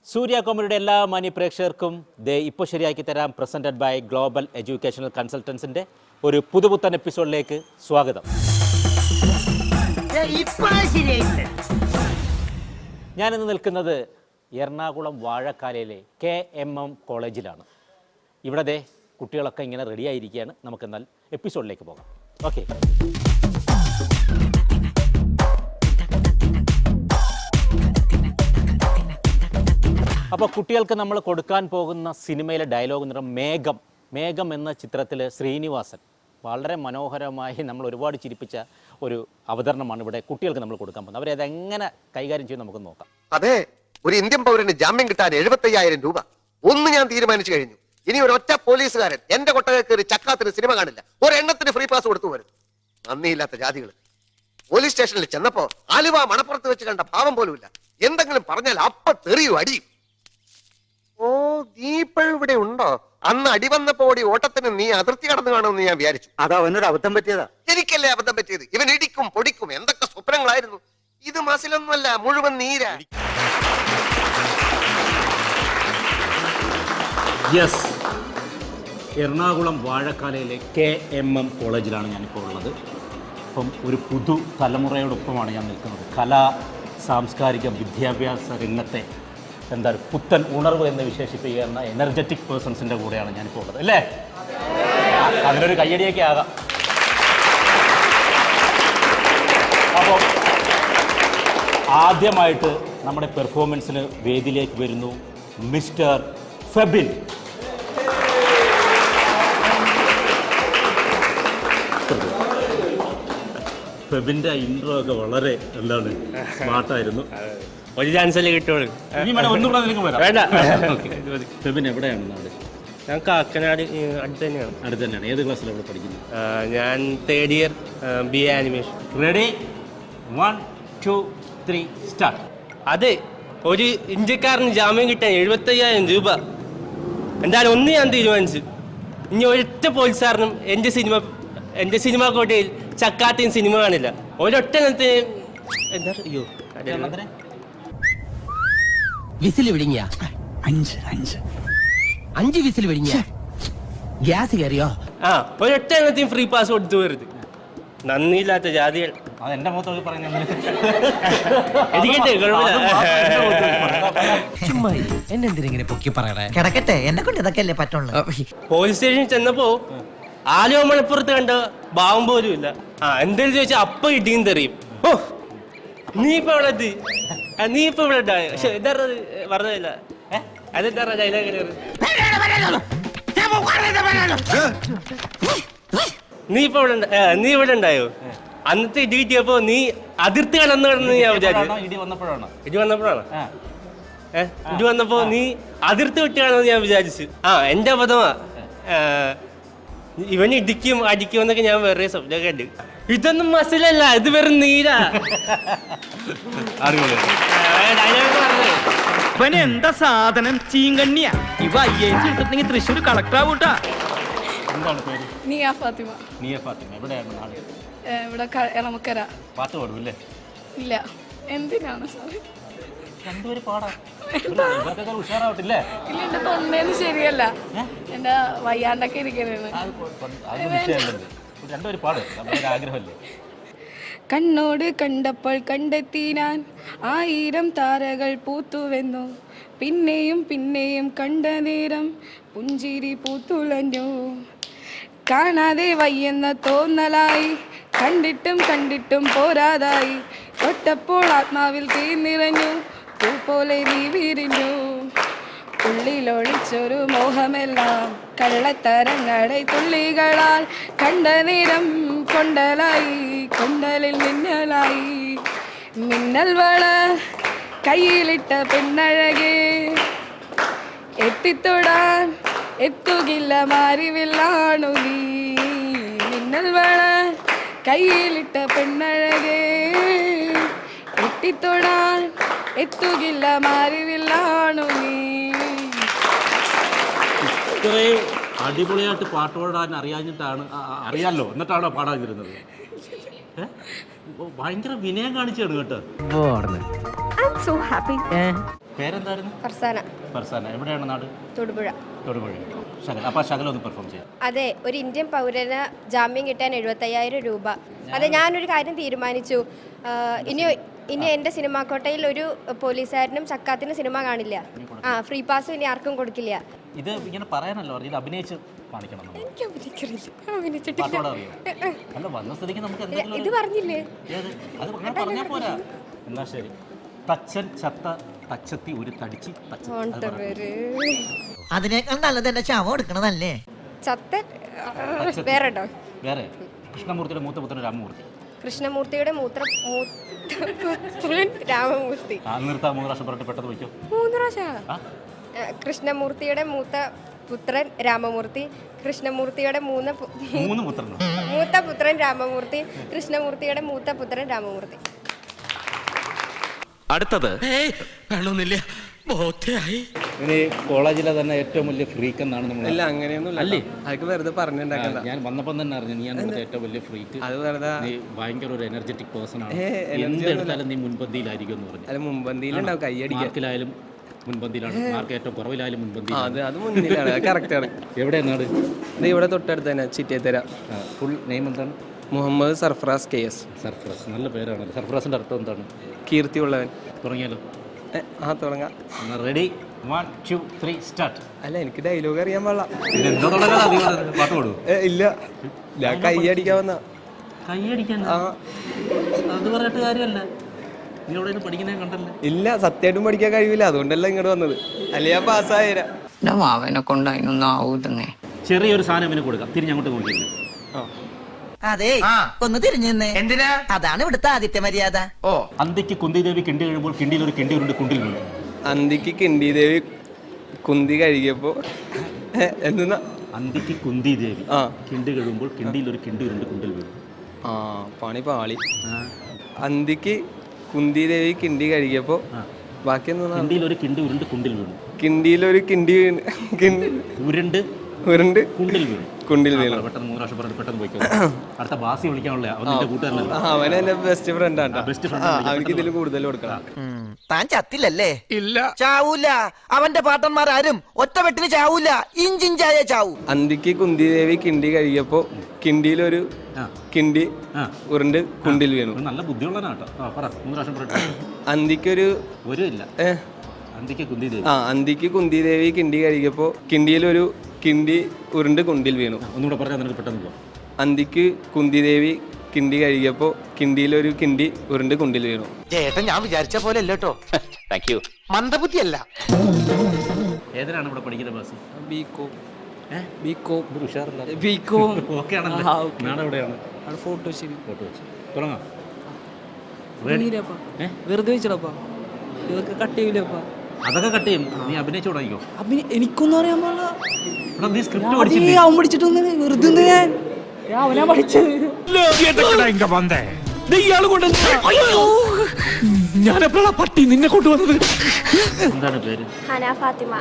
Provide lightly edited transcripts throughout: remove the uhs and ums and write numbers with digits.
സൂര്യ കോമഡിയുടെ എല്ലാ മാന്യ പ്രേക്ഷകർക്കും ഇപ്പോൾ ശരിയാക്കി തരാം പ്രസൻറ്റഡ് ബൈ ഗ്ലോബൽ എഡ്യൂക്കേഷണൽ കൺസൾട്ടൻസിൻ്റെ ഒരു പുതുപുത്തൻ എപ്പിസോഡിലേക്ക് സ്വാഗതം. ഞാനിന്ന് നിൽക്കുന്നത് എറണാകുളം വാഴക്കാലയിലെ KMM കോളേജിലാണ്. ഇവിടെ കുട്ടികളൊക്കെ ഇങ്ങനെ റെഡിയായിരിക്കുകയാണ്. നമുക്കെന്നാൽ എപ്പിസോഡിലേക്ക് പോകാം. ഓക്കെ. അപ്പോൾ കുട്ടികൾക്ക് നമ്മൾ കൊടുക്കാൻ പോകുന്ന സിനിമയിലെ ഡയലോഗ് നിറം മേഘം എന്ന ചിത്രത്തിൽ ശ്രീനിവാസൻ വളരെ മനോഹരമായി നമ്മൾ ഒരുപാട് ചിരിപ്പിച്ച ഒരു അവതരണമാണ് ഇവിടെ കുട്ടികൾക്ക് നമ്മൾ കൊടുക്കാൻ പോകുന്നത്. അവരതെങ്ങനെ കൈകാര്യം ചെയ്യും നമുക്ക് നോക്കാം. അതെ, ഒരു ഇന്ത്യൻ പൗരന് ജാമ്യം കിട്ടാൻ 75,000 രൂപ ഒന്ന് ഞാൻ തീരുമാനിച്ചു കഴിഞ്ഞു. ഇനി ഒരൊറ്റ പോലീസുകാരൻ എന്റെ കൊട്ടക കയറി ചക്കാത്തിന് സിനിമ കാണില്ല. ഒരെണ്ണത്തിന് ഫ്രീ പാസ് കൊടുത്തു വരും. നന്ദിയില്ലാത്ത ജാതികൾ. പോലീസ് സ്റ്റേഷനിൽ ചെന്നപ്പോ ആലുവ മണപ്പുറത്ത് വെച്ച് കണ്ട ഭാവം പോലുമില്ല. എന്തെങ്കിലും പറഞ്ഞാൽ അപ്പ തെറിയും അടിയും. ഓ, നീ ഇപ്പോഴിവിടെ ഉണ്ടോ? അന്ന് അടി വന്നപ്പോ ഓടി ഓട്ടത്തിന് നീ അതിർത്തി കടന്നു കാണുമെന്ന് ഞാൻ വിചാരിച്ചു. അത് അവനൊരു അബദ്ധം പറ്റിയതാ. എനിക്കല്ലേ അബദ്ധം പറ്റിയത്? ഇവൻ ഇടിക്കും പൊടിക്കും എന്തൊക്കെ സ്വപ്നങ്ങളായിരുന്നു. ഇത് മസിലൊന്നുമല്ല, മുഴുവൻ നീരാ. യെസ്, എറണാകുളം വാഴക്കാലയിലെ KMM കോളേജിലാണ് ഞാനിപ്പോൾ ഉള്ളത്. അപ്പം ഒരു പുതു തലമുറയോടൊപ്പമാണ് ഞാൻ നിൽക്കുന്നത്. കലാ സാംസ്കാരിക വിദ്യാഭ്യാസ രംഗത്തെ എന്താണ് പുത്തൻ ഉണർവ് എന്ന് വിശേഷിപ്പിക്കുന്ന എനർജറ്റിക് പേഴ്സൺസിൻ്റെ കൂടെയാണ് ഞാനിപ്പോൾ ഉള്ളത്, അല്ലേ? അതിനൊരു കയ്യടിയൊക്കെ ആകാം. അപ്പോൾ ആദ്യമായിട്ട് നമ്മുടെ പെർഫോമൻസിന് വേദിയിലേക്ക് വരുന്നു മിസ്റ്റർ ഫെബിൻ. ഫെബിൻ്റെ ഇൻട്രോ ഒക്കെ വളരെ എന്താണ് സ്മാർട്ടായിരുന്നു. ഒരു ചാൻസല്ലേ കിട്ടുള്ളൂ. വേണ്ട. ഫെബിൻ എവിടെയാണ് നാട്? ഞാൻ കാക്കനാട് അടുത്ത് തന്നെയാണ്. അടുത്ത് തന്നെയാണ്. ഏത് ക്ലാസ്സിലാണ് ഇവിടെ പഠിക്കുന്നത്? ഞാൻ 3rd year BA animation. Ready, 1 2 3 start. അതെ, ഒരു ഇന്ത്യക്കാരന് ജാമ്യം കിട്ടാൻ 75,000 രൂപ. എന്തായാലും ഒന്ന് ഞാൻ തീരുമാനിച്ചു, ഇനി ഒരൊറ്റ പോലീസുകാരനും എൻ്റെ സിനിമ കോട്ടയിൽ ചക്കാത്തയും സിനിമ കാണില്ല. ഒരൊറ്റ എന്താ അയ്യോ വിസിൽ വിഴുങ്ങിയ 5 വിസിൽ വിഴുങ്ങിയ ഗ്യാസ് കയറിയോ? ആ, ഒരൊറ്റ എണ്ണത്തെയും ഫ്രീ പാസ് കൊടുത്തു വരുത്. നന്ദിയില്ലാത്ത ജാതികൾ. അതെന്റെ മുഖത്തോട് പറയുന്നത് ചുമ്മാ എന്നെന്തിനെ പൊക്കി പറയണേ? കിടക്കട്ടെ, എന്നെ കൊണ്ട് ഇതൊക്കെ അല്ലേ പറ്റുള്ളൂ. പോലീസ് സ്റ്റേഷനിൽ ചെന്നപ്പോ ആലുവ മണപ്പുറത്ത് കണ്ട ഭാവം പോലും ഇല്ല. എന്തെങ്കിലും ചോദിച്ചാൽ അപ്പ ഇടിയും തെറിയും. ഓ, നീ ഇപ്പൊ ഇവിടെ എത്തി, നീ ഇപ്പൊ ഇവിടെ ഉണ്ടായി. പക്ഷെ എന്താ പറഞ്ഞില്ല, അതെന്താ ഡയലോഗ്? നീ ഇവിടെ ഉണ്ടായോ? അന്നത്തെ ഇടി കിട്ടിയപ്പോ നീ അതിർത്തി കടന്നു കിടന്ന് ഞാൻ വിചാരിച്ചു. ഇടി വന്നപ്പോഴാണ് ഇടി വന്നപ്പോ നീ അതിർത്തി വിട്ടാണെന്ന് ഞാൻ വിചാരിച്ചു. എന്റെ അബദ്ധമാ. ഇവന് ഇടിക്കും അടിക്കും എന്നൊക്കെ ഞാൻ വേറെ സ്വപ്നം കണ്ടു. ഇതൊന്നും മസിലല്ല, ഇത് വെറും നീരാ. ഇവൻ എന്താ സാധനം? ചീങ്കണ്ണിയാ. ഇവ IAS എടുത്തിട്ടുണ്ടെങ്കിൽ തൃശ്ശൂർ കളക്ടർ ആവൂട്ടാ. എന്താണ് പേര്? നിയ ഫാത്തിമ. നിയ ഫാത്തിമ. എവിടെയാണ് നാട്? ഇവിടെ എളമക്കര. പാട്ട് പാടുമല്ലേ? ഇല്ല. എന്തിനാണ് സാർ? രണ്ടുപേര് പാടാം. ഉഷാറാവട്ടില്ലേ? ഇല്ല, എന്റെ തൊണ്ടേന്ന് ശരിയല്ല. എന്റെ വയ്യാണ്ടൊക്കെ ഇരിക്കുന്നത്. രണ്ടുപേര് പാട്, നമ്മുടെ ആഗ്രഹമല്ലേ? കണ്ണോട് കണ്ടപ്പോൾ കണ്ടെത്തി ഞാൻ 1000 താരകൾ പൂത്തുവെന്നു. പിന്നെയും പിന്നെയും കണ്ട നേരം പുഞ്ചിരി പൂത്തുലഞ്ഞു. കാണാതെ വയ്യെന്ന തോന്നലായി, കണ്ടിട്ടും പോരാതായി. തൊട്ടപ്പോൾ ആത്മാവിൽ തീ നിറഞ്ഞു, പൂ പോലെ നീ വിരിഞ്ഞു. ഉള്ളിലൊളിച്ചൊരു മോഹമെല്ലാം കള്ളത്തരങ്ങളെ തുള്ളികളാൽ കണ്ട നേരം കൊണ്ടലായി, കൊണ്ടലിൽ മിന്നലായി. മിന്നൽ വള കയ്യിലിട്ട പെണ്ണഴകെ, എത്തിത്തൊടാൻ എത്തുകില്ല മാറിവില്ലാണു നീ. മിന്നൽ വള കയ്യിലിട്ട പെണ്ണഴകെ, എത്തിത്തൊടാൻ എത്തുകില്ല മാറിവില്ലാണു നീ. ഇത്രയും അടിപൊളിയായിട്ട് പാട്ട് പാടാൻ അറിയാമല്ലോ, എന്നിട്ടാണോ പാടാതിരുന്നത്? ഭയങ്കര വിനയം കാണിച്ചാണ് കേട്ടോ. So happy. പേരെന്തായിരുന്നു? ഫർസാന, ഫർസാന. എവിടെയാണ് നാട്? തൊടുപുഴ. തൊടുപുഴ. ശകല. അപ്പോൾ ശകലം ഒന്ന് പെർഫോം ചെയ്യാം. അതെ, ഒരു ഇന്ത്യൻ പൗരന് ജാമ്യം കിട്ടാൻ 75,000 രൂപ. അതെ, ഞാനൊരു കാര്യം തീരുമാനിച്ചു. ഇനി എൻ്റെ സിനിമാക്കോട്ടയിൽ ഒരു പോലീസുകാരനും ചക്കാത്തിന് സിനിമ കാണില്ല. ഫ്രീ പാസ് ഇനി ആർക്കും കൊടുക്കില്ല. ഇത് ഇങ്ങനെ പറയാനല്ലോ ഇത് അഭിനയിച്ച് കാണിക്കണം നമ്മൾ. എനിക്ക് അഭിനയിച്ചിട്ടില്ല. പാട്ടോടെ അറിയോ? അല്ല, വന്ന സ്ഥിതിക്ക് നമുക്ക് എന്തെങ്കിലും ഇത് പറഞ്ഞില്ലേ? ഏത്? അത് അങ്ങനെ പറഞ്ഞാൽ പോരാ. എന്നാ ശരി. തച്ചൻ ചത്ത തച്ചത്തി ഒരു തടിച്ച് അതിനേക്കാൾ നല്ലത് എന്റെ ശവം എടുക്കണതല്ലേ? ചത്ത വേറെ ഉണ്ടോ? വേറെ കൃഷ്ണമൂർത്തിയുടെ മൂത്ത പുത്രൻ രാമമൂർത്തി. കൃഷ്ണമൂർത്തിയുടെ പുത്രൻ രാമമൂർത്തി. നിർത്താ 3 പ്രാവശ്യം പറഞ്ഞിട്ട് പെട്ടെന്ന് വയ്ക്കും. 3 പ്രാവശ്യം. കൃഷ്ണമൂർത്തിയുടെ മൂത്ത പുത്രൻ രാമമൂർത്തി. കൃഷ്ണമൂർത്തിയുടെ മൂത്ത പുത്രൻ രാമമൂർത്തി. കൃഷ്ണമൂർത്തിയുടെ മൂത്ത പുത്രൻ രാമമൂർത്തി. അടുത്തത് വേണമെന്നില്ല. ഇനി കോളേജിലെ തന്നെ ഏറ്റവും വലിയ ഫ്രീക്ക് എന്നാണ് നമ്മൾ. അല്ല, അങ്ങനെയൊന്നും അല്ലേ, അതൊക്കെ വെറുതെ പറഞ്ഞുണ്ടാക്കണ്ട. ഞാൻ വന്നപ്പം തന്നെ അറിഞ്ഞു നീ ആണ് ഏറ്റവും വലിയ ഫ്രീക്ക്. അത് വെറുതെ നീ ഭയങ്കര ഒരു എനർജറ്റിക് പേഴ്സൺ ആണ്. എന്ത് എടുത്താലും നീ മുൻപന്തിയിലായിരിക്കും എന്ന് പറഞ്ഞു. അല്ല, മുൻപന്തിയിലുണ്ടാവും, കൈയടിക്കാൻ. മാർക്കിലായാലും മുൻപന്തിയിലാണ്, മാർക്ക് ഏറ്റവും കുറവിലായാലും മുൻപന്തിയിലാണ്. അത് മുന്നിലാണ്, അത് കറക്റ്റാണ്. എവിടെയാണ് നാട്? ഇത് ഇവിടെ തൊട്ടടുത്ത് തന്നെ, ചിറ്റേത്തര. ഫുൾ നെയിം എന്താണ്? മുഹമ്മദ് സർഫറാസ് KS. സർഫറാസ്, നല്ല പേരാണ്. സർഫറാസിൻ്റെ അർത്ഥം എന്താണ്? കീർത്തിയുള്ളവൻ. തുടങ്ങിയാലോ? തുടങ്ങാം. Ready, 1 2 3 start. അല്ല, എനിക്ക് ഡയലോഗ് അറിയാൻ പാടില്ല. പാട്ട് പാടൂ? ഇല്ല, ഞാൻ കൈയടിക്കാൻ വന്ന. കൈയടിക്കാൻ? അത് പറഞ്ഞിട്ട് കാര്യമല്ല. നീ എവിടെ പഠിക്കുന്നേ കണ്ടല്ലേ? ഇല്ല, സത്യമായിട്ടും പഠിക്കാൻ കഴിയില്ല, അതുകൊണ്ടല്ല ഇങ്ങോട്ട് വന്നത്. അല്ല, ഞാൻ പാസ്സായരാ. അവനെ കൊണ്ട് അതിനൊന്നും ആവൂതന്നെ. ചെറിയൊരു സാധനം അവന് കൊടുക്കാം, തിരിഞ്ഞങ്ങോട്ട് നോക്കിയില്ല. അതെ, ഒന്ന് തിരിഞ്ഞെന്നേ. എന്തിനാ? അതാണ് ഇവിടുത്തെ ആദിത്യ മര്യാദ. അന്തിക്ക് കുന്തിദേവി കിണ്ടി കഴിയുമ്പോൾ കിണ്ടിയിൽ ഒരു കിണ്ടി ഉണ്ട് കുണ്ടിൽ വീണു. അന്തിക്ക് കിണ്ടിദേവി കുന്തി കഴുകിയപ്പോ എന്താ? അന്തിക്ക് കുന്തിദേവി കിണ്ടി കഴിയുമ്പോൾ കിണ്ടിയിൽ ഒരു കിണ്ടി ഉണ്ട് കുണ്ടിൽ വീണു. പണി പാളി. അന്തിക്ക് കുന്തിദേവി കിണ്ടി കഴുകിയപ്പോ ബാക്കി എന്താ? കിണ്ടിയിൽ ഒരു കിണ്ടി ഉരുണ്ട് കുണ്ടിൽ വീണു. കിണ്ടിയിലൊരു കിണ്ടി ഉരുണ്ട് കുണ്ടിൽ വീണു. കുണ്ടിൽ വീണു. പെട്ടെന്ന് 3 പ്രാവശ്യം പറഞ്ഞ് പെട്ടെന്ന് പോയിക്കോ. അടുത്ത ബാസി വിളിക്കാനുള്ള അവന്റെ കൂട്ടുകാരനല്ല. അവൻ എന്റെ ബെസ്റ്റ് ഫ്രണ്ടാണ്. Best friend. അവനിക്ക് ഇതിൽ കൂടുതൽ കൊടുക്കണം. താൻ ചത്തില്ലല്ലേ? ഇല്ല, ചാവൂല. അവന്റെ പാട്ടന്മാരും ഒറ്റ വെട്ടിന് ചാവൂല, ഇഞ്ചിഞ്ചായ ചാവൂ. അന്തിക്ക് കുന്തിദേവി കിണ്ടി കഴുകിയപ്പോ കിണ്ടിയിലൊരു കിണ്ടി ഉരുണ്ട് കുണ്ടിൽ വീണു. നല്ല ബുദ്ധിയുള്ളനാട്ടോ. 3 പ്രാവശ്യം പറഞ്ഞിട്ട്. അന്തിക്കൊരു ഇല്ല. അന്തിക്ക് കുന്തിദേവി. അന്തിക്ക് കുന്തിദേവി കിണ്ടി കഴുകിയപ്പോ കിണ്ടിയിലൊരു കിണ്ടി ഉരുണ്ട് കുണ്ടിൽ വീണു. ഒന്നുകൂടെ പറഞ്ഞാൽ നിനക്ക് പെട്ടെന്ന് പോകാം. അന്തിക്ക് കുന്തിദേവി കിണ്ടി കഴുകിയപ്പോ കിണ്ടിയിലൊരു കിണ്ടി ഉരുണ്ട് കുണ്ടിൽ വീണു. ചേട്ടൻ ഞാൻ വിചാരിച്ച പോലെ അല്ലേട്ടോ. മന്ദബുദ്ധിയല്ല. ഏതിനാണ് ഇവിടെ പഠിക്കുന്ന ബാസി? ബികോം. ഓക്കെ ആണല്ലോ. നാളെ എവിടെയാണ്? ഫോട്ടോ ശരി. ഫോട്ടോ വെച്ച് തുടങ്ങാം. വെറുതെ വെച്ചടാ, ഇതൊക്കെ കട്ട് ചെയ്യൂലപ്പാ. അതൊക്കെ കട്ട് ചെയ്യും. നീ അഭിനയിച്ചു തുടങ്ങിക്കോ. എനിക്കൊന്നും അറിയാൻ പാടില്ല. നീ സ്ക്രിപ്റ്റ് പഠിച്ചില്ലേ? അവൻ പഠിച്ചിട്ടൊന്നും വെറുതെ ഞാൻ അവനാ പഠിച്ചത്. ഞാനെപ്പോഴാ പട്ടി നിന്നെ കൊണ്ടുവന്നത്? എന്താണ് പേര്? ഹന ഫാത്തിമ.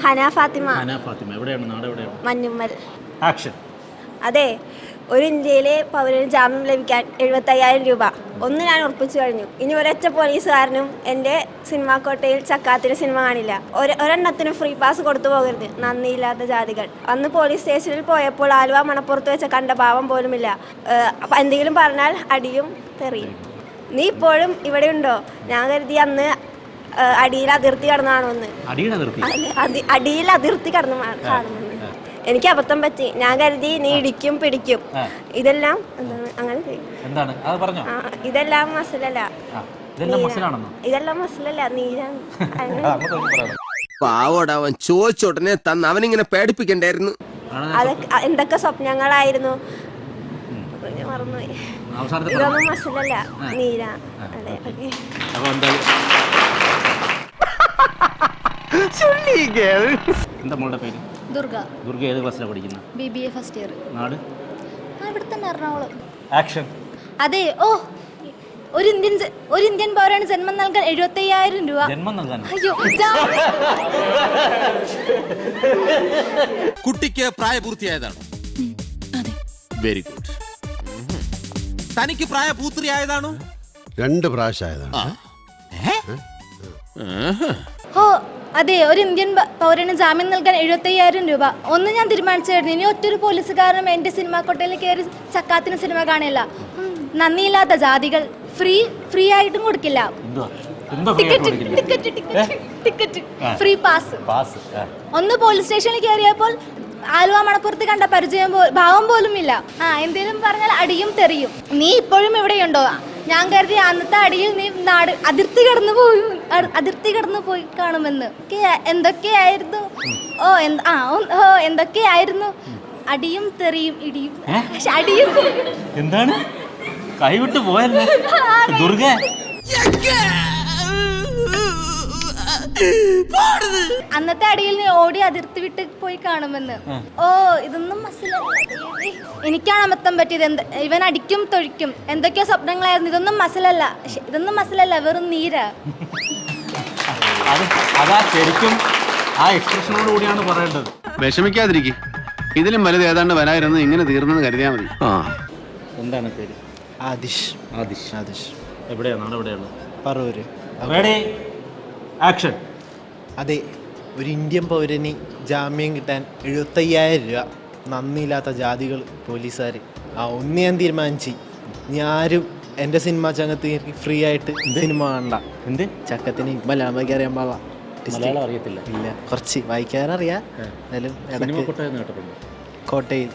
ഹന ഫാത്തിമ. ഹന ഫാത്തിമ. എവിടെയാണ്? നാട് എവിടെയാണ്? മഞ്ഞുമ്മൽ. ആക്ഷൻ. അതെ, ഒരു ഇന്ത്യയിലെ പൗരന് ജാമ്യം ലഭിക്കാൻ 75,000 രൂപ. ഒന്ന് ഞാൻ ഉറപ്പിച്ചു കഴിഞ്ഞു. ഇനി ഒരൊറ്റ പോലീസുകാരനും എൻ്റെ സിനിമാക്കോട്ടയിൽ ചക്കാത്തിന് സിനിമ കാണില്ല. ഒരെണ്ണത്തിനും ഫ്രീ പാസ് കൊടുത്തു പോകരുത്, നന്ദിയില്ലാത്ത ജാതികൾ. അന്ന് പോലീസ് സ്റ്റേഷനിൽ പോയപ്പോൾ ആലുവ മണപ്പുറത്ത് വെച്ച കണ്ട ഭാവം പോലുമില്ല. എന്തെങ്കിലും പറഞ്ഞാൽ അടിയും തെറിയും. നീ ഇപ്പോഴും ഇവിടെ ഉണ്ടോ? ഞാൻ കരുതി അന്ന് അടിയിൽ അതിർത്തി കടന്നാണെന്ന്. അടിയിൽ അതിർത്തി കടന്നു കാണുമെന്ന്. എനിക്ക് അബദ്ധം പറ്റി. ഞാൻ കരുതി നീ ഇടിക്കും പിടിക്കും. ഇതെല്ലാം അങ്ങനെ ഇതെല്ലാം മസിലല്ല. ഇതെല്ലാം മസിലല്ല, നീരാണ്. പാവോട് അവൻ ചോദിച്ചോടനെ തന്ന് അവനിങ്ങനെ പേടിപ്പിക്കണ്ടായിരുന്നു. അതൊക്കെ എന്തൊക്കെ സ്വപ്നങ്ങളായിരുന്നു, മറന്നുപോയി. ഇതൊന്നും മസിലല്ല, നീരാ. അതെ, എന്താ മോളുടെ പേര്? ദുർഗ. ദുർഗ ഏത് ക്ലാസ്സിലാണ് പഠിക്കുന്നത്? BBA first year. നാട്? ഇവിടെ തന്നെ, എറണാകുളം. ആക്ഷൻ. അതെ, ഒരു ഇന്ത്യൻ പൗരന് ജന്മം നൽകാൻ 75,000 രൂപ. ജന്മം നൽകാൻ? അയ്യോ, കുട്ടിക്ക് പ്രായപൂർത്തിയായതാണ്. Very good. തനിക്ക് പ്രായപൂർത്തിയായതാണോ? 2 പ്രാവശ്യമായതാണ്. ഓ അതെ, ഒരു ഇന്ത്യൻ പൗരന് ജാമ്യം നൽകാൻ 75,000 രൂപ. ഒന്ന് ഞാൻ തീരുമാനിച്ചായിരുന്നു, ഇനി ഒറ്റൊരു പോലീസുകാരനും എന്റെ സിനിമാ കൊട്ടയിൽ കയറി ചക്കാത്തിന് സിനിമ കാണില്ല. നന്ദിയില്ലാത്ത ജാതികൾ. ഫ്രീ ആയിട്ടും കൊടുക്കില്ല. Ticket free pass. ഒന്ന് പോലീസ് സ്റ്റേഷനിൽ കയറിയപ്പോൾ ആലുവ മണപ്പുറത്ത് കണ്ട പരിചയം ഭാവം പോലും ഇല്ല. എന്തേലും പറഞ്ഞാൽ അടിയും തെറിയും. നീ ഇപ്പോഴും ഇവിടെയുണ്ടോ? ഞാൻ കരുതി അന്നത്തെ അടിയിൽ നീ അതിർത്തി കടന്നു പോയി കാണുമെന്ന്. എന്തൊക്കെയായിരുന്നു എന്തൊക്കെയായിരുന്നു അടിയും തെറിയും ഇടിയും അടിയും. എന്താണ് കൈവിട്ട് പോയല്ലേ ദുർഗ? അന്നത്തെ അടിയിൽ നീ ഓടി അതിർത്തി വിട്ട് പോയി കാണുമെന്ന്. ഇതൊന്നും മസിലല്ല. എനിക്കാണ് അബദ്ധം പറ്റിയത്. ഇവൻ അടിക്കും തൊഴിക്കും എന്തൊക്കെയോ സ്വപ്നങ്ങളായിരുന്നു. ഇതൊന്നും മസിലല്ല, വെറും നീരാ. അതാ ശരിക്കും ആ എക്സ്പ്രഷനോട് കൂടിയാണ് പറയേണ്ടത്. വിഷമിക്കാതിരിക്കും, ഇതിലും വലുത് ഏതാണ്ട് വരായിരുന്നു. ഇങ്ങനെ തീർന്നെന്ന് കരുതിയാൽ മതി. എന്താണ് പേര്? ആദിഷ്. എവിടെയാണ്? നാട് എവിടെയാണ്? പറവൂര്. Ready action. അതെ, ഒരു ഇന്ത്യൻ പൗരന് ജാമ്യം കിട്ടാൻ 75,000 രൂപ. നന്ദിയില്ലാത്ത ജാതികൾ പോലീസുകാർ. ഒന്ന് ഞാൻ തീരുമാനിച്ചു, ഞാനും എൻ്റെ സിനിമ ചങ്ങത്ത് ഫ്രീ ആയിട്ട് സിനിമ കാണണ്ട. എന്ത് ചക്കത്തിന് മലയാളം വായിക്കാൻ അറിയാൻ പാടില്ല. മലയാളം അറിയത്തില്ല? ഇല്ല, കുറച്ച് വായിക്കാനറിയാം. എന്നാലും കോട്ടയിൽ.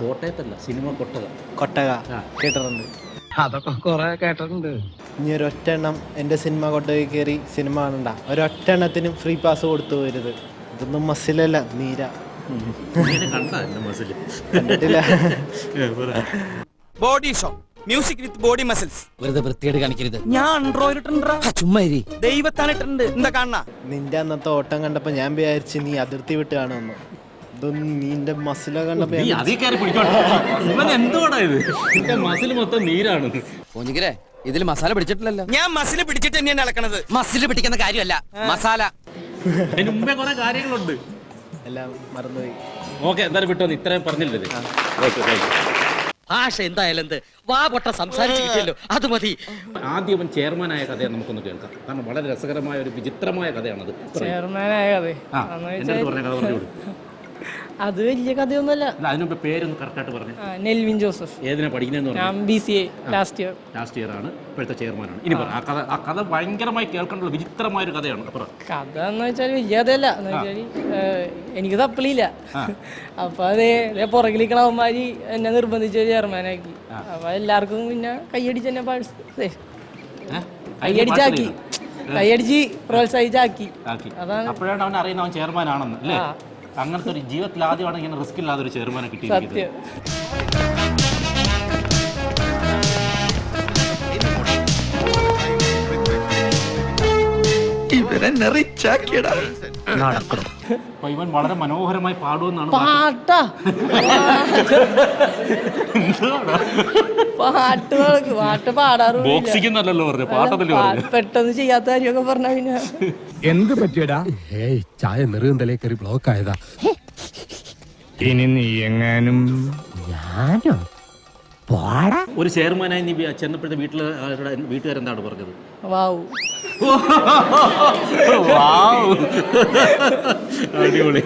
കോട്ടയത്തല്ല, സിനിമ കൊട്ടക കേട്ടിട്ടുണ്ട്. അതൊക്കെ കൊറേ കേട്ടിട്ടുണ്ട്. ഇനി ഒരൊറ്റെണ്ണം എൻ്റെ സിനിമ കൊട്ടകയിൽ കയറി സിനിമ കാണണ്ട. ഒരൊറ്റ എണ്ണത്തിനും ഫ്രീ പാസ് കൊടുത്തു പോരുത്. ഇതൊന്നും മസിലല്ല, നീര. കണ്ടിട്ടില്ല. Body show, music with body muscles. വെറുതെ വൃത്തിയായിട്ട് കാണിക്കരുത്. ഞാൻ അൺഡ്രോയിലിട്ടുണ്ട്. ചുമ്മാ ദൈവത്താനിട്ടുണ്ട്. എന്താ കാണാ? നിന്റെ അന്നത്തെ ഓട്ടം കണ്ടപ്പോ ഞാൻ വിചാരിച്ചു നീ അതിർത്തി വിട്ട് കാണുമെന്ന്. ഇതൊന്നും നിന്റെ മസില കണ്ടപ്പോ എന്തോടാ ഇത്? നിന്റെ മസിൽ മൊത്തം നീരാണ്. ഇതിൽ മസാല പിടിച്ചിട്ടില്ലല്ലോ. ഞാൻ മസിൽ പിടിച്ചിട്ട് തന്നെയാണ് നടക്കണത്. മസിൽ പിടിക്കുന്ന കാര്യമല്ല, മസാല. അതിന് മുമ്പേ കുറെ കാര്യങ്ങളുണ്ട്. എല്ലാം മറന്നുപോയി. ഓക്കെ, എന്തായാലും വിട്ടോ, ഇത്രയും പറഞ്ഞില്ലേ? ഭാഷ എന്തായാലും എന്ത് വാ പൊട്ട സംസാരിച്ചു കിട്ടിയല്ലോ, അത് മതി. ആദ്യം അവൻ ചെയർമാനായ കഥയെ നമുക്കൊന്ന് കേൾക്കാം. കാരണം വളരെ രസകരമായ ഒരു വിചിത്രമായ കഥയാണത്. ചെയർമാനായ കഥ പറഞ്ഞ കഥ പറഞ്ഞു. അത് വലിയ കഥയൊന്നുമല്ല. അതിനുമ്പ് പേരൊന്ന് കറക്റ്റായിട്ട് പറഞ്ഞു. നെൽവിൻ ജോസഫ്. ഏതിനാ പഠിക്കുന്നതെന്ന് പറഞ്ഞു? ഞാൻ BCA ലാസ്റ്റ് ഇയർ ആണ്. ഇപ്പോഴത്തെ ചെയർമാനാണ്. ഇനി പറ, ആ കഥ ഭയങ്കരമായി കേൾക്കേണ്ട വിചിത്രമായ ഒരു കഥയാണ്. കഥ എന്ന് വെച്ചാൽ വലിയ കഥയല്ല. എന്ന് വെച്ചാൽ എനിക്ക് തപ്പിളിയില്ല. അപ്പൊ അതേ പുറകിലിക്കണ അവന്മാര് എന്നെ നിർബന്ധിച്ച് ചെയർമാനാക്കി. അപ്പൊ എല്ലാവർക്കും പിന്നെ കൈയടിച്ച് എന്നെ കൈയടിച്ച് പ്രോത്സാഹിച്ചാക്കി. അതാണ്. അപ്പോഴാണ് അവൻ അറിയുന്നത് അവൻ ചെയർമാനാണെന്ന് അല്ലേ? അങ്ങനത്തെ ഒരു ജീവിതത്തിൽ ആദ്യമാണ് ഇങ്ങനെ റിസ്ക് ഇല്ലാതെ ഒരു ചെയർമാനെ കിട്ടിയിരിക്കുന്നത്. അപ്പൊ ഇവൻ വളരെ മനോഹരമായി പാടുമെന്നാണ്. പാട്ട് പാടാറുണ്ട്. ബോക്സിക്കുന്നല്ലോ പറഞ്ഞു, പാട്ടല്ലേ പറഞ്ഞു. പെട്ടെന്ന് ചെയ്യാത്ത കാര്യമൊക്കെ പറഞ്ഞ പിന്നെ എന്ത് പറ്റിയടാ? ചായ നെറുകന്തലേ കയറി ബ്ലോക്ക് ആയതാ. ഇനി നീ എങ്ങാനും ഒരു ചെയർമാനായി നീ ചെന്നപ്പോഴത്തെ വീട്ടുകാരെന്താണ് പറഞ്ഞത്? വാവ്. അടിപൊളി.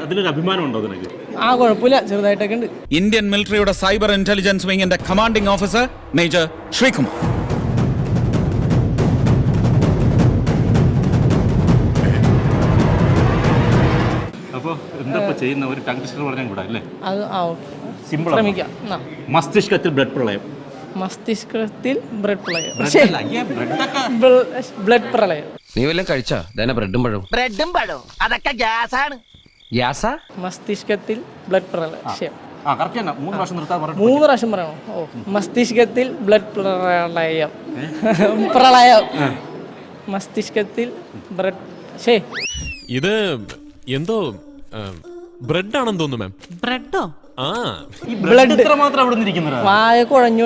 അതിലൊരു അഭിമാനം ഉണ്ടോ നിനക്ക്? കുഴപ്പമില്ല, ചെറുതായിട്ടൊക്കെ ഉണ്ട്. ഇന്ത്യൻ മിലിറ്ററിയുടെ സൈബർ ഇന്റലിജൻസ് വിങ്ങിന്റെ കമാൻഡിംഗ് ഓഫീസർ മേജർ ശ്രീകുമാർ. അപ്പോൾ എന്താ ചെയ്യുന്ന ഒരു ടങ് ട്വിസ്റ്റർ പറഞ്ഞാൽ കൂടാ അല്ലേ? അത് സിമ്പിൾ. മസ്തിഷ്കത്തിൽ ബ്ലഡ് പ്രളയം. ബ്ലഡ് പ്രളയം. നീ വല്ലതും കഴിച്ചാ? ബ്രെഡും പഴവും. അതൊക്കെ ഗ്യാസാണ്. ഗ്യാസാ? മസ്തിഷ്കത്തിൽ ബ്ലഡ് പ്രളയം. 3 പ്രാവശ്യം പറയണോ? മസ്തിഷ്കത്തിൽ ബ്ലഡ് പ്രളയം. പ്രളയം. മസ്തിഷ്കത്തിൽ ബ്ലഡ്. ഇത് എന്തോ ബ്രെഡ് ആണെന്ന് തോന്നുന്നു മാം. ബ്രെഡോ? വായ കുഴഞ്ഞു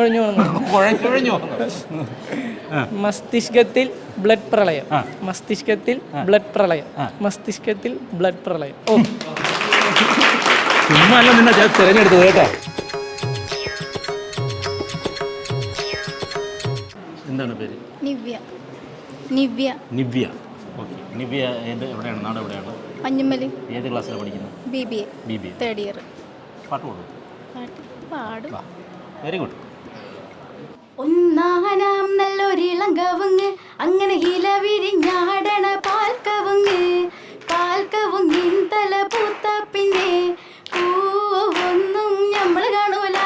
മസ്തിഷ്കത്തിൽ ബ്ലഡ് പ്രളയം, മസ്തിഷ്കത്തിൽ ബ്ലഡ് പ്രളയം, മസ്തിഷ്കത്തിൽ ബ്ലഡ് പ്രളയം. ഓ തിരഞ്ഞെടുത്തത് കേട്ടോ. എന്താണ് പേര്? നിവ്യ. നിവ്യ. നിവ്യ. ഓക്കെ. നിവ്യ എവിടെയാണ്, നാട് എവിടെയാണ്? മഞ്ഞുമ്മൽ. ഏത് ക്ലാസ്സിലാണ് പഠിക്കുന്നത്? BBA. BBA. 3rd year. പാട്ട് പാടും? പാടും. Very good. ഒന്നാനാം നല്ലൊരിളങ്കവുങ്ങ് അങ്ങനെ ഇല വിരിഞ്ഞാടണ പാൽക്കവുങ്ങിൻ തല പൂത്ത പിന്നെ പൂവൊന്നും ഞമ്മള് കാണൂല.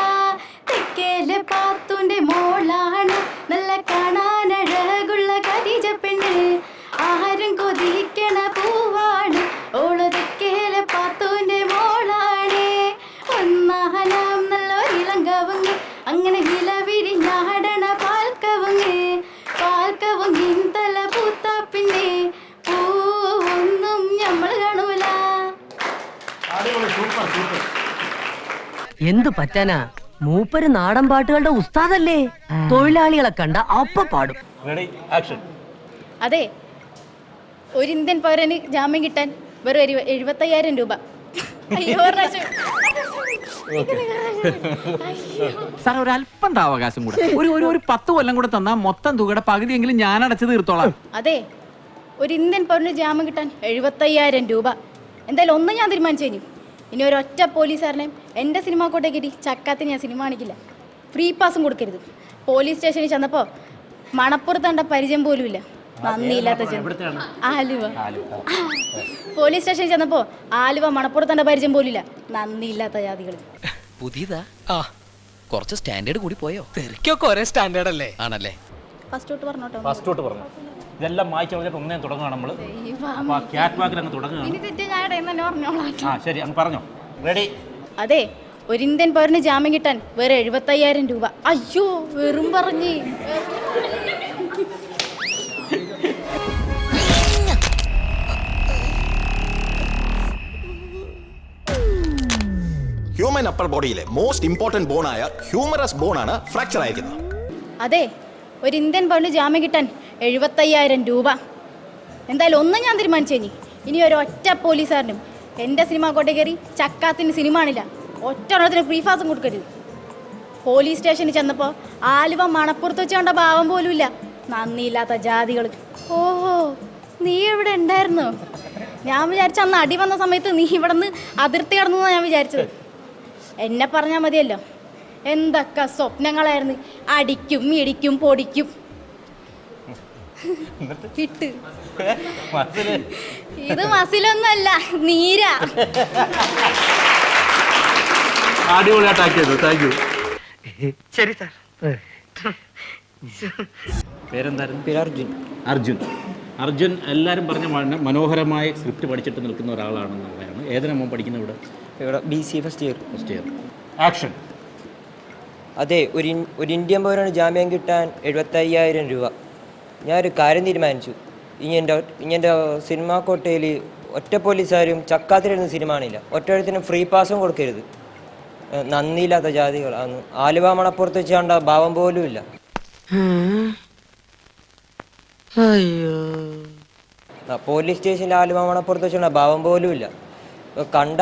തെക്കേലെ പാത്തുന്റെ മോളാണ് നല്ല കാണാനഴകുള്ള ഖദീജ പെണ്ണ്. ആരും കൊതിക്കണ പൂവാണ് ഓള് തെക്കേലെ പാത്തുന്റെ മോളാണ്. ഒന്നാനാം നല്ലൊരിളങ്കവുങ്ങ് അങ്ങനെ ഇല വിരിഞ്ഞാടണ പാൽക്കവുങ്ങിൻ തല പൂത്ത പിന്നെ പൂവൊന്നും ഞമ്മള് കാണൂല. എന്തു പറ്റാനാ, മൂപ്പര് നാടൻ പാട്ടുകളുടെ ഉസ്താദല്ലേ. തൊഴിലാളികളെ കണ്ട അപ്പ പാടും. അതെ, ഒരു ഇന്ത്യൻ പൗരന് ജാമ്യം കിട്ടാൻ വെറും 75,000 രൂപ. അയ്യോ സാർ ഒരല്പം അവകാശം കൂടെ, ഒരു 10 കൊല്ലം കൂടെ തന്നാ മൊത്തം തുകയുടെ പകുതിയെങ്കിലും ഞാൻ അടച്ചു തീർത്തോളാം. അതെ, ഒരു ഇന്ത്യൻ പൗരന് ജാമ്യം കിട്ടാൻ 75,000 രൂപ. എന്തായാലും ഒന്ന് ഞാൻ തീരുമാനിച്ചു കഴിഞ്ഞു. ഇനി ഒരൊറ്റ പോലീസുകാരനെയും എൻ്റെ സിനിമ കോട്ടയെ കയറ്റി ചക്കാത്തിന് ഞാൻ സിനിമ കാണിക്കില്ല. ഫ്രീ പാസും കൊടുക്കരുത്. പോലീസ് സ്റ്റേഷനിൽ ചെന്നപ്പോൾ മണപ്പുറത്ത് കണ്ട പരിചയം പോലും ഇല്ല. നന്ദിയില്ലാത്ത ആലുവ. പോലീസ് സ്റ്റേഷനിൽ ചെന്നപ്പോൾ ആലുവ മണപ്പുറത്ത് കണ്ട പരിചയം പോലും ഇല്ല. നന്ദിയില്ലാത്ത ജാതികൾ. പുതിയതാ? കുറച്ച് സ്റ്റാൻഡേർഡ് കൂടി പോയോ? തെറിക്കൊക്കെ ഒരേ സ്റ്റാൻഡേർഡ് അല്ലേ? ആണല്ലേ. ഫസ്റ്റ് പറഞ്ഞോട്ടോ. ഫസ്റ്റ് പറഞ്ഞു. ഇതെല്ലാം മായ്ച്ചു കളഞ്ഞിട്ട് ഒന്നേ തുടങ്ങുകയാണ് നമ്മൾ. ക്യാറ്റ് വാക്കിൽ അങ്ങ് തുടങ്ങുകയാണ്. ശരി, അങ്ങ് പറഞ്ഞോ. റെഡി? അതെ, ഒരു ഇന്ത്യൻ പൗരന് ജാമ്യം കിട്ടാൻ വേറെ 75,000 രൂപ. അയ്യോ, വെറും പറഞ്ഞ്. ഹ്യൂമൻ അപ്പർ ബോഡിയിലെ മോസ്റ്റ് ഇമ്പോർട്ടന്റ് ബോണായ ഹ്യൂമറസ് ബോണാണ് ഫ്രാക്ചർ ആയിരിക്കുന്നത്. അതെ, ഒരു ഇന്ത്യൻ പൗരന് ജാമ്യം കിട്ടാൻ 75,000 രൂപ. എന്തായാലും ഒന്ന് ഞാൻ തീരുമാനിച്ചു കഴിഞ്ഞു. ഇനി ഒരു ഒറ്റ പോലീസുകാരനും എൻ്റെ സിനിമ കോട്ടയിൽ കയറി ചക്കാത്തിന് സിനിമ കാണില്ല. ഒറ്റ എണ്ണത്തിന് ഫ്രീ പാസും കൊടുക്കരുത്. പോലീസ് സ്റ്റേഷനിൽ ചെന്നപ്പോൾ ആലുവ മണപ്പുറത്ത് വെച്ച് കണ്ട ഭാവം പോലും ഇല്ല. നന്ദിയില്ലാത്ത ജാതികൾ. ഓഹോ, നീ ഇവിടെ ഉണ്ടായിരുന്നോ? ഞാൻ വിചാരിച്ച അന്ന് അടി വന്ന സമയത്ത് നീ ഇവിടെ നിന്ന് അതിർത്തി കടന്നു എന്നാണ് ഞാൻ വിചാരിച്ചത്. എന്നെ പറഞ്ഞാൽ മതിയല്ലോ. എന്തൊക്കെ സ്വപ്നങ്ങളായിരുന്നു. അടിക്കും ഇടിക്കും പൊടിക്കും. കിട്ട്. ഇത് മസിലൊന്നുമല്ല, നീരാ. ശരി സാർ. പേരെന്തായിരുന്നു? പേര് അർജുൻ. അർജുൻ എല്ലാവരും പറഞ്ഞ മനോഹരമായ സ്ക്രിപ്റ്റ് പഠിച്ചിട്ട് നിൽക്കുന്ന ഒരാളാണെന്നുള്ളതാണ്. ഏതിനാ മോൻ പഠിക്കുന്നത് ഇവിടെ? BCA first year. ആക്ഷൻ. അതെ, ഒരു ഇന്ത്യൻ പൗരന് ജാമ്യം കിട്ടാൻ 75,000 രൂപ. ഞാനൊരു കാര്യം തീരുമാനിച്ചു. ഇനി എൻ്റെ സിനിമാ കോട്ടയിൽ ഒറ്റ പോലീസുകാരും ചക്കാത്തിരുന്ന സിനിമ കാണില്ല. ഒറ്റത്തിന് ഫ്രീ പാസും കൊടുക്കരുത്. നന്ദിയില്ലാത്ത ജാതികൾ. ആലുവ മണപ്പുറത്ത് വെച്ച് കണ്ട ഭാവം പോലും ഇല്ല. പോലീസ് സ്റ്റേഷനിൽ ആലുവ മണപ്പുറത്ത് വെച്ച് കണ്ട ഭാവം പോലും ഇല്ല. കണ്ട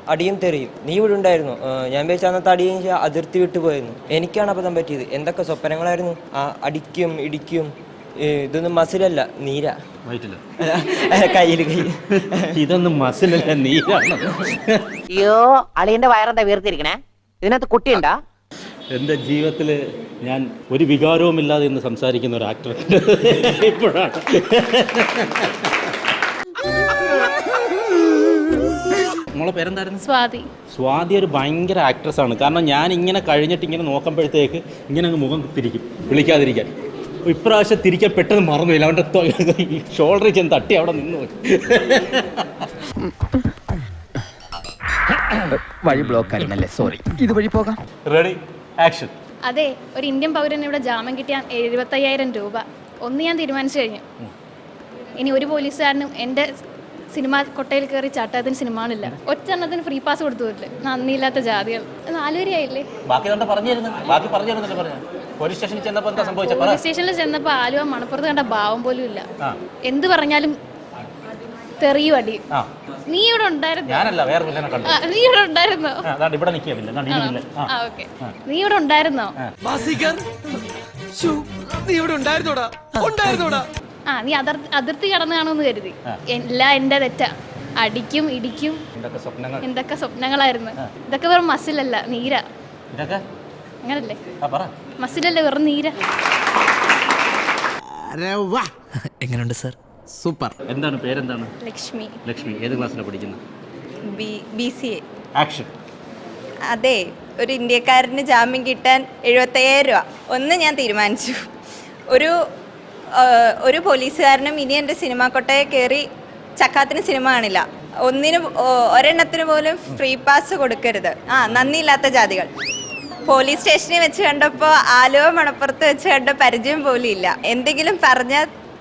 അടിയും തെറിയും. നീ ഇവിടെ ഉണ്ടായിരുന്നു. ഞാൻ വെച്ചാൽ അന്നത്തെ അടിയും അതിർത്തി വിട്ടു പോയിരുന്നു. എനിക്കാണ് അബദ്ധം പറ്റിയത്. എന്തൊക്കെ സ്വപ്നങ്ങളായിരുന്നു. അടിക്കും ഇടിക്കും. ഇതൊന്നും മസിലല്ല, നീരാ. കയ്യിൽ ഇതൊന്നും മസിലല്ല, നീരാണ്. അയ്യോ, അളിയന്റെ വയറെന്താ വീർത്തിരിക്കണേ? ഇതിനകത്ത് കുട്ടിയുണ്ടാ? എൻ്റെ ജീവിതത്തിൽ ഞാൻ ഒരു വികാരവുമില്ലാതെ ഇന്ന് സംസാരിക്കുന്ന ഒരു ആക്ടർ ഇപ്പോഴാണ്. മോളെ പേരെന്തായിരുന്നു? സ്വാതി ഒരു ഭയങ്കര ആക്ട്രസ് ആണ്. കാരണം ഞാൻ ഇങ്ങനെ കഴിഞ്ഞിട്ട് ഇങ്ങനെ നോക്കുമ്പോഴത്തേക്ക് ഇങ്ങനെ അങ്ങ് മുഖം തിരിക്കും, വിളിക്കാതിരിക്കാൻ. ഇപ്രാവശ്യം തിരിക്കാൻ പെട്ടെന്ന് മറന്നില്ല. അവൻ്റെ ഷോൾഡറിൽ ചെന്ന് തട്ടി അവിടെ നിന്ന് പോയി. വഴി ബ്ലോക്ക് ആയിരുന്നല്ലേ, സോറി. ഇത് വഴി പോകാം. Ready, action. അതെ, ഒരു ഇന്ത്യൻ പൗരന് ഇവിടെ ജാമ്യം കിട്ടിയാൽ 75,000 രൂപ. ഒന്ന് ഞാൻ തീരുമാനിച്ചു കഴിഞ്ഞു. ഇനി ഒരു പോലീസുകാരനും എൻ്റെ സിനിമ കൊട്ടയിൽ കയറി ചാട്ടത്തിന് സിനിമ കാണില്ല. ഒറ്റ എണ്ണത്തിന് ഫ്രീ പാസ് കൊടുത്തു വരില്ല. നന്ദിയില്ലാത്ത ജാതികൾ. 4 വരെയായില്ലേ? പോലീസ് സ്റ്റേഷനിൽ ചെന്നപ്പോൾ ആലുവ മണപ്പുറത്ത് കണ്ട ഭാവം പോലും ഇല്ല. എന്ത് പറഞ്ഞാലും തെറിയും അടി. നീ ഇവിടെ ഉണ്ടായിരുന്നോ? നീ ഇവിടെ ഉണ്ടായിരുന്നോ? നീ ഇവിടെ ഉണ്ടായിരുന്നോടാ? ആ നീ അതിർത്തി കടന്നു കാണുമെന്ന് കരുതി. എല്ലാം എന്റെ തെറ്റാ. അടിക്കും ഇടിക്കും എന്തൊക്കെ സ്വപ്നങ്ങളായിരുന്നു. ഇതൊക്കെ വെറും മസിലല്ല, നീര. അങ്ങനല്ലേ? മസിലല്ലേ, വെറും നീര. എങ്ങനെയുണ്ട് സർ? സൂപ്പർ. എന്താണ് പേരെന്താണ്? ലക്ഷ്മി. ലക്ഷ്മി ഏത് ക്ലാസ്സിലാണ് പഠിക്കുന്നത്? BCA. ആക്ഷൻ. അതെ, ഒരു ഇന്ത്യക്കാരന് ജാമ്യം കിട്ടാൻ 75,000 രൂപ. ഒന്ന് ഞാൻ തീരുമാനിച്ചു. ഒരു പോലീസുകാരനും ഇനി എൻ്റെ സിനിമാ കൊട്ടയെ കയറി ചക്കാത്തിന് സിനിമ കാണില്ല. ഒരെണ്ണത്തിന് പോലും ഫ്രീ പാസ് കൊടുക്കരുത്. നന്ദിയില്ലാത്ത ജാതികൾ. പോലീസ് സ്റ്റേഷനിൽ വെച്ച് കണ്ടപ്പോൾ ആലുവ മണപ്പുറത്ത് വെച്ച് കണ്ട പരിചയം പോലും ഇല്ല. എന്തെങ്കിലും പറഞ്ഞ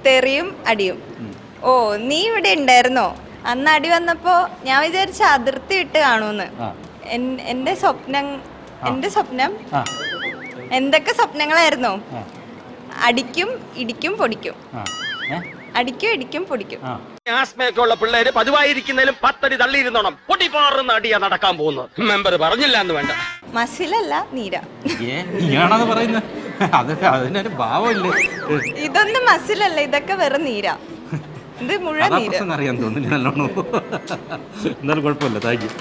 തെറിയും അടിയും. നീ ഇവിടെ ഉണ്ടായിരുന്നോ? അന്ന് അടി വന്നപ്പോൾ ഞാൻ വിചാരിച്ച അതിർത്തി വിട്ട് കാണുമെന്ന്. എൻ്റെ സ്വപ്നം എന്തൊക്കെ സ്വപ്നങ്ങളായിരുന്നു. അടിക്കും ഇടിക്കും പൊടിക്കും. അടിക്കും ഇടിക്കും പൊടിക്കും. ആസ്മയൊക്കെയുള്ള പിള്ളേര് പതിവായിരിക്കുന്നതിലും 10 അടി തള്ളിയിരുന്നോണം. പൊട്ടിപ്പാറുന്ന അടിയാ നടക്കാൻ പോകുന്നത്. മെമ്പർ പറഞ്ഞില്ല എന്ന് വേണ്ട. മസിലല്ല, നീര. ഭാവമില്ലേ? ഇതൊന്നും മസിലല്ല, ഇതൊക്കെ വെറും നീര. ഇത് മുഴുവൻ നീര. അറിയാൻ തോന്നുന്നില്ല നല്ലോണം. എന്നാലും കുഴപ്പമില്ല. Thank you.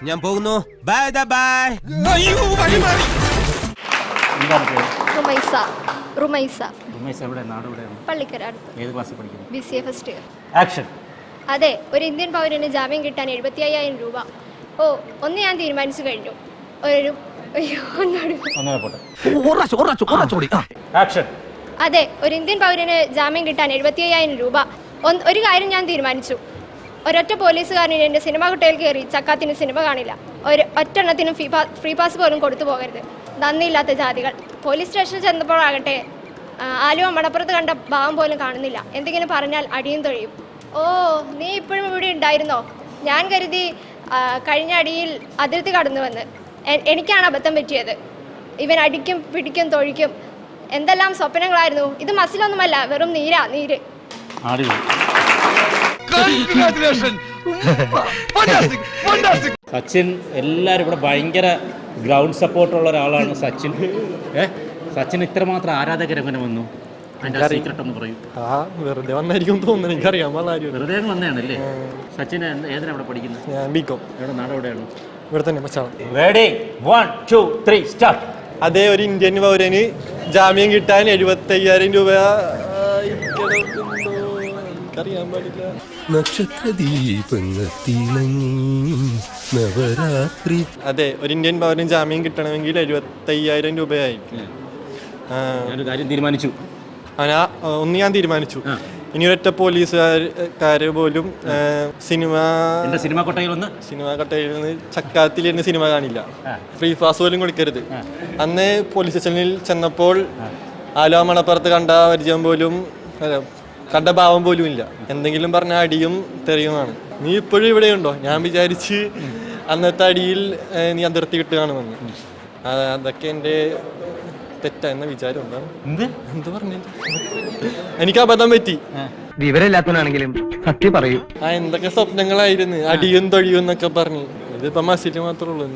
ഞാൻ പോകുന്നു. Bye bye. പള്ളിക്കര. ഏത് ക്ലാസ്സിൽ പഠിക്കുന്നു? BCA first year. ആക്ഷൻ. അതെ, ഒരു ഇന്ത്യൻ പൗരന് ജാമ്യം കിട്ടാൻ 75,000 രൂപ. ഒന്ന് ഞാൻ തീരുമാനിച്ചു കഴിഞ്ഞു. അതെ, ഒരു ഇന്ത്യൻ പൗരന് ജാമ്യം കിട്ടാൻ 75,000 രൂപ. ഒരു കാര്യം ഞാൻ തീരുമാനിച്ചു. ഒരൊറ്റ പോലീസുകാരന് എൻ്റെ സിനിമ കുട്ടയിൽ കയറി ചക്കാത്തിന് സിനിമ കാണില്ല. ഒറ്റെണ്ണത്തിനും ഫ്രീ പാസ് പോലും കൊടുത്തു പോകരുത്. നന്ദിയില്ലാത്ത ജാതികൾ. പോലീസ് സ്റ്റേഷനിൽ ചെന്നപ്പോഴാകട്ടെ ആലുവ മണപ്പുറത്ത് കണ്ട ഭാവം പോലും കാണുന്നില്ല. എന്തെങ്കിലും പറഞ്ഞാൽ അടിയും തൊഴിയും. നീ ഇപ്പോഴും ഇവിടെ ഉണ്ടായിരുന്നോ? ഞാൻ കരുതി കഴിഞ്ഞ അടിയിൽ അതിർത്തി കടന്നുവന്ന്. എനിക്കാണ് അബദ്ധം പറ്റിയത്. ഇവൻ അടിക്കും പിടിക്കും തൊഴിക്കും. എന്തെല്ലാം സ്വപ്നങ്ങളായിരുന്നു. ഇത് മസിലൊന്നുമല്ല, വെറും നീര്. സച്ചിൻ, എല്ലാവരും ഇവിടെ ഭയങ്കര ഗ്രൗണ്ട് സപ്പോർട്ടുള്ള ഒരാളാണ് സച്ചിൻ. സച്ചിൻ ഇത്രമാത്രം ആരാധകരെങ്ങനെ വന്നു? അതിന്റെ സീക്രട്ട് ഒന്ന് പറയൂ. വെറുതെ വന്നായിരിക്കും തോന്നുന്നു. എനിക്കറിയാം. വെറുതെ വന്നതാണല്ലേ? സച്ചിൻ ഏതിനാ ഇവിടെ പഠിക്കുന്നത്? എവിടെ? നാട് എവിടെയാണ്? ഇവിടെ തന്നെ മച്ചാളം. Ready 1 2 3 start. അതേ, ഒരു ഇന്ത്യൻ പൗരന് ജാമ്യം കിട്ടാൻ 75,000 രൂപ. എനിക്കറിയാൻ പാടില്ല. അതെ, ഒരു ഇന്ത്യൻ പൗരന് ജാമ്യം കിട്ടണമെങ്കിൽ 75,000 രൂപയായി. തീരുമാനിച്ചു. ഒന്ന് ഞാൻ തീരുമാനിച്ചു. ഇനി ഒരൊറ്റ പോലീസുകാര് പോലും സിനിമ കൊട്ടയിൽ നിന്ന് ചക്കാത്തിലിരുന്ന് സിനിമ കാണില്ല. ഫ്രീ പാസ് പോലും കൊടുക്കരുത്. അന്ന് പോലീസ് സ്റ്റേഷനിൽ ചെന്നപ്പോൾ ആലുവ മണപ്പുറത്ത് കണ്ട പരിചയം പോലും കണ്ട ഭാവം പോലും ഇല്ല. എന്തെങ്കിലും പറഞ്ഞ അടിയും തെറിയുമാണ്. നീ ഇപ്പോഴും ഇവിടെയുണ്ടോ? ഞാൻ വിചാരിച്ച് അന്നത്തെ അടിയിൽ നീ അതിർത്തി വിട്ട് കാണുമെന്ന്. അതൊക്കെ എൻ്റെ തെറ്റായെന്ന വിചാരം. എന്ത് പറഞ്ഞു? എനിക്ക് അബദ്ധം പറ്റി. വിവരമില്ലാത്തവനാണെങ്കിലും സത്യം പറയൂ. എന്തൊക്കെ സ്വപ്നങ്ങളായിരുന്നു. അടിയും തൊഴിയും എന്നൊക്കെ പറഞ്ഞു. ഇതിപ്പോ മസില് മാത്രമേ ഉള്ളൂ.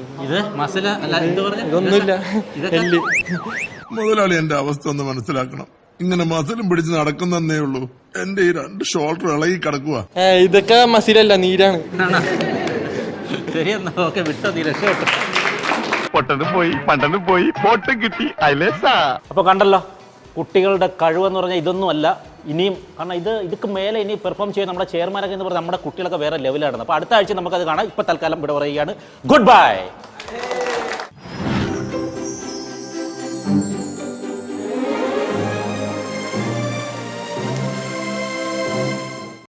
ഇതൊന്നുമില്ല. മുതലാളി, എന്റെ അവസ്ഥ ഒന്ന് മനസ്സിലാക്കണം. ഇങ്ങനെ മസിലും പിടിച്ച് നടക്കുന്നേ ഉള്ളൂ. എന്റെ ഈ 2 ഷോൾഡർ ഇളകി കിടക്കുക. ഇതൊക്കെ മസിലല്ല, നീരാണ്. പൊട്ടനും പോയി പോട്ടും കിട്ടി. അപ്പൊ കണ്ടല്ലോ, കുട്ടികളുടെ കഴിവെന്ന് പറഞ്ഞാൽ ഇതൊന്നുമല്ല. ഇനിയും കാരണം ഇതൊക്കെ മേലെ ഇനി പെർഫോം ചെയ്യുന്ന നമ്മുടെ ചെയർമാനൊക്കെ എന്ന് പറഞ്ഞാൽ നമ്മുടെ കുട്ടികളൊക്കെ വേറെ ലെവലാണ്. അപ്പോൾ അടുത്ത ആഴ്ച നമുക്കത് കാണാം. ഇപ്പൊ തൽക്കാലം ഇവിടെ പറയുകയാണ്. Good bye.